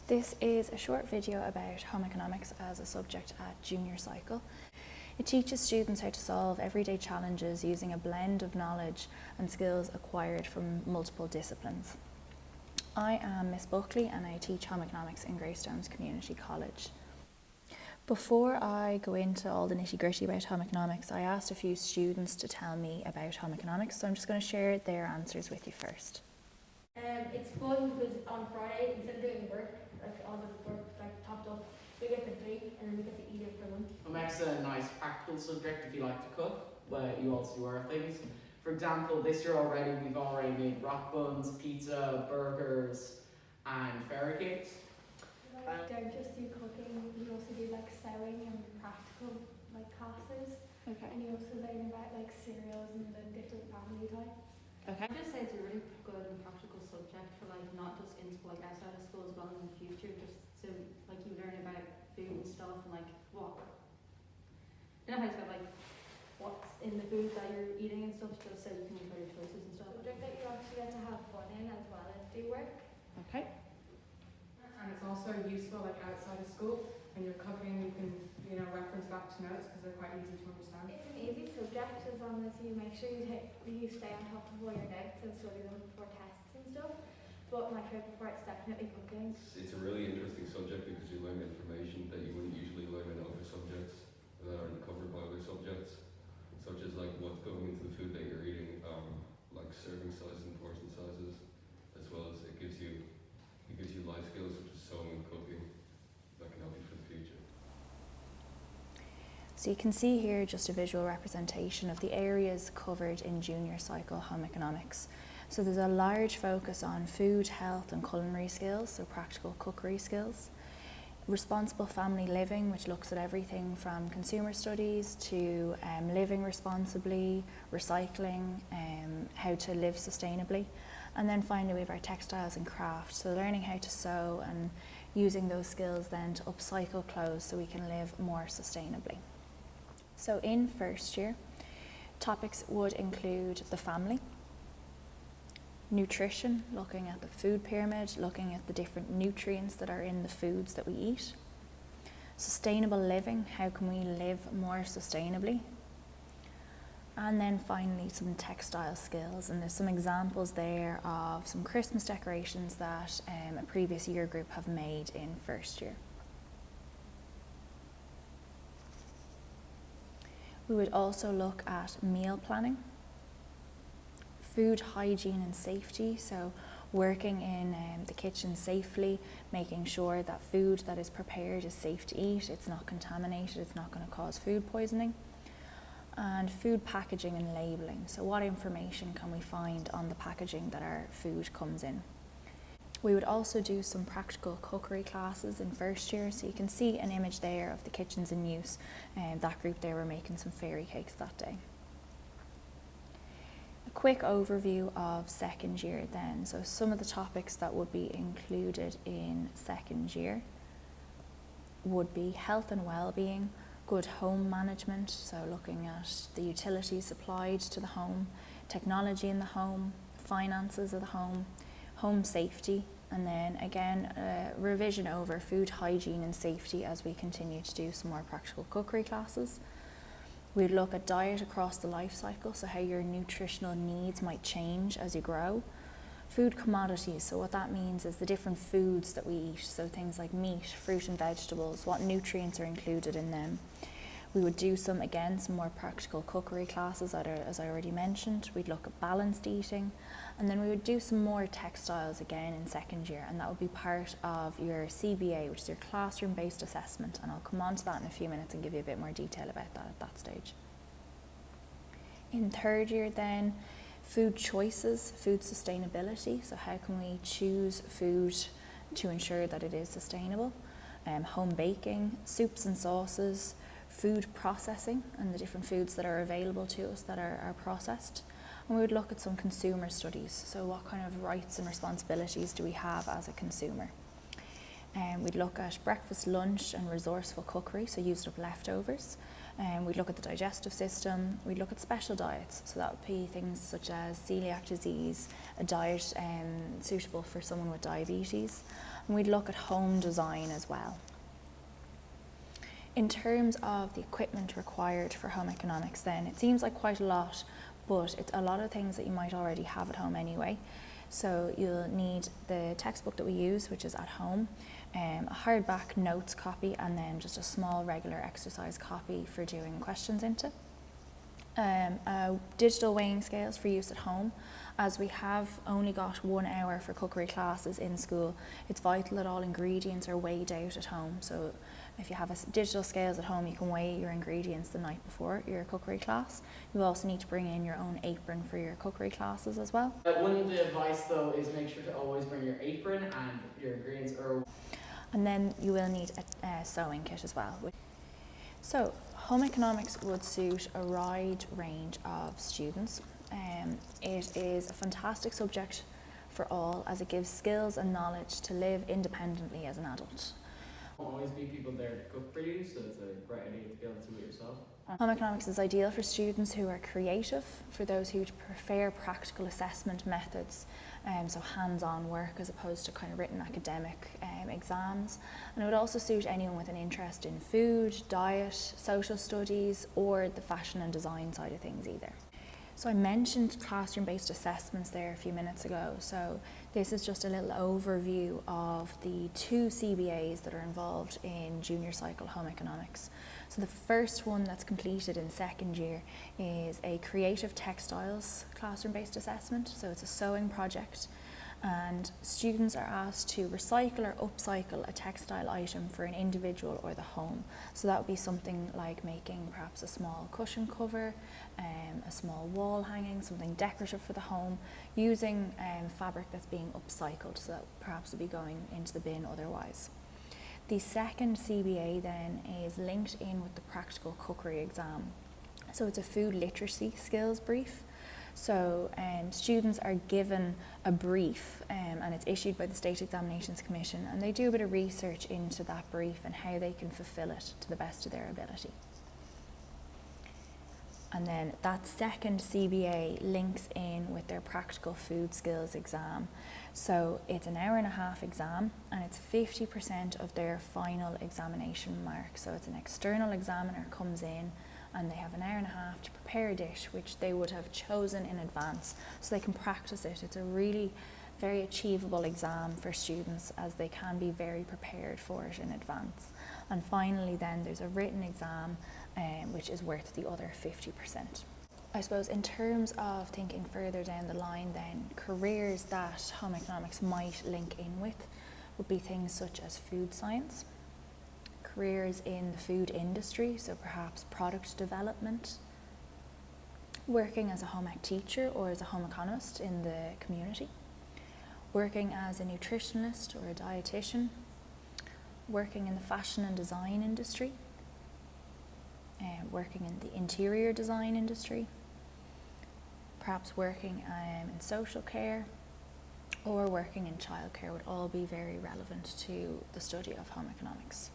This is a short video about home economics as a subject at junior cycle. It teaches students how to solve everyday challenges using a blend of knowledge and skills acquired from multiple disciplines. I am Miss Buckley and I teach home economics in Greystones Community College. Before I go into all the nitty-gritty about home economics, I asked a few students to tell me about home economics, so I'm just going to share their answers with you first. It's fun because on Friday, instead of doing work, all the work topped up, we get the break and then we get to eat it for lunch. It makes a nice practical subject if you like to cook, where you also do other things. For example, this year we've already made rock buns, pizza, burgers, and fairy cakes. Don't just do cooking, you also do sewing and practical classes. Okay. And you also learn about cereals and the different family types. Okay. I'd just say it's a really good and practical subject for not just in school, outside of school as well in the future, just so you learn about food and stuff and what, you know how it's got what's in the food that you're eating and stuff, just so you can make better choices and stuff. Subject that you actually get to have fun in as well as do work. Okay. And it's also useful outside of school when you're cooking, you can reference back to notes because they're quite easy to understand. It's an easy subject as long as you make sure you stay on top of all your notes and study them before tests and stuff. But my favourite part's definitely cooking. It's a really interesting subject because you learn information that you wouldn't usually learn in other subjects that aren't covered by other subjects, such as what's going into the food that you're eating, serving sizes and portion sizes, as well as it gives you life skills such as sewing and cooking that can help you for the future. So you can see here just a visual representation of the areas covered in junior cycle home economics. So there's a large focus on food, health and culinary skills, so practical cookery skills. Responsible family living, which looks at everything from consumer studies to living responsibly, recycling, how to live sustainably. And then finally we have our textiles and crafts, so learning how to sew and using those skills then to upcycle clothes so we can live more sustainably. So in first year, topics would include the family, nutrition, looking at the food pyramid, looking at the different nutrients that are in the foods that we eat, sustainable living, how can we live more sustainably, and then finally some textile skills. And there's some examples there of some Christmas decorations that a previous year group have made in first year. We would also look at meal planning, food hygiene and safety, so working in the kitchen safely, making sure that food that is prepared is safe to eat, it's not contaminated, it's not going to cause food poisoning, and food packaging and labelling, so what information can we find on the packaging that our food comes in. We would also do some practical cookery classes in first year, so you can see an image there of the kitchens in use, and that group there were making some fairy cakes that day. A quick overview of second year then, so some of the topics that would be included in second year would be health and well-being, good home management, so looking at the utilities supplied to the home, technology in the home, finances of the home, home safety, and then again a revision over food hygiene and safety as we continue to do some more practical cookery classes. We'd look at diet across the life cycle, so how your nutritional needs might change as you grow. Food commodities, so what that means is the different foods that we eat, so things like meat, fruit and vegetables, what nutrients are included in them. We would do some more practical cookery classes, as I already mentioned. We'd look at balanced eating, and then we would do some more textiles again in second year, and that would be part of your CBA, which is your classroom-based assessment, and I'll come on to that in a few minutes and give you a bit more detail about that at that stage. In third year then, food choices, food sustainability, so how can we choose food to ensure that it is sustainable, home baking, soups and sauces, food processing and the different foods that are available to us that are processed. And we would look at some consumer studies, so what kind of rights and responsibilities do we have as a consumer. We'd look at breakfast, lunch and resourceful cookery, so used up leftovers. We'd look at the digestive system, we'd look at special diets, so that would be things such as celiac disease, a diet suitable for someone with diabetes, and we'd look at home design as well. In terms of the equipment required for home economics then, it seems like quite a lot, but it's a lot of things that you might already have at home anyway. So you'll need the textbook that we use, which is at home, a hardback notes copy, and then just a small regular exercise copy for doing questions into. Digital weighing scales for use at home. As we have only got 1 hour for cookery classes in school, it's vital that all ingredients are weighed out at home. So if you have digital scales at home, you can weigh your ingredients the night before your cookery class. You also need to bring in your own apron for your cookery classes as well. One of the advice though is make sure to always bring your apron and your ingredients are. And then you will need a sewing kit as well. So home economics would suit a wide range of students. It is a fantastic subject for all, as it gives skills and knowledge to live independently as an adult. There'll always be people there to cook for you, so it's a great idea to be able to do it yourself. Home economics is ideal for students who are creative, for those who prefer practical assessment methods, so hands-on work as opposed to kind of written academic exams. And it would also suit anyone with an interest in food, diet, social studies, or the fashion and design side of things either. So I mentioned classroom-based assessments there a few minutes ago. So this is just a little overview of the 2 CBAs that are involved in junior cycle home economics. So the first one that's completed in 2nd year is a creative textiles classroom-based assessment. So it's a sewing project, and students are asked to recycle or upcycle a textile item for an individual or the home. So that would be something like making perhaps a small cushion cover, a small wall hanging, something decorative for the home, using fabric that's being upcycled, so that perhaps would be going into the bin otherwise. The second CBA then is linked in with the practical cookery exam. So it's a food literacy skills brief. So students are given a brief and it's issued by the State Examinations Commission, and they do a bit of research into that brief and how they can fulfil it to the best of their ability. And then that second CBA links in with their practical food skills exam. So it's an 1.5 hour exam, and it's 50% of their final examination mark. So it's an external examiner comes in, and they have an 1.5 hours to prepare a dish which they would have chosen in advance, so they can practice it. It's a really very achievable exam for students, as they can be very prepared for it in advance. And finally then there's a written exam which is worth the other 50%. I suppose in terms of thinking further down the line then, careers that home economics might link in with would be things such as food science, careers in the food industry, so perhaps product development, working as a home ec teacher or as a home economist in the community, working as a nutritionist or a dietitian, working in the fashion and design industry, working in the interior design industry, perhaps working in social care, or working in childcare would all be very relevant to the study of home economics.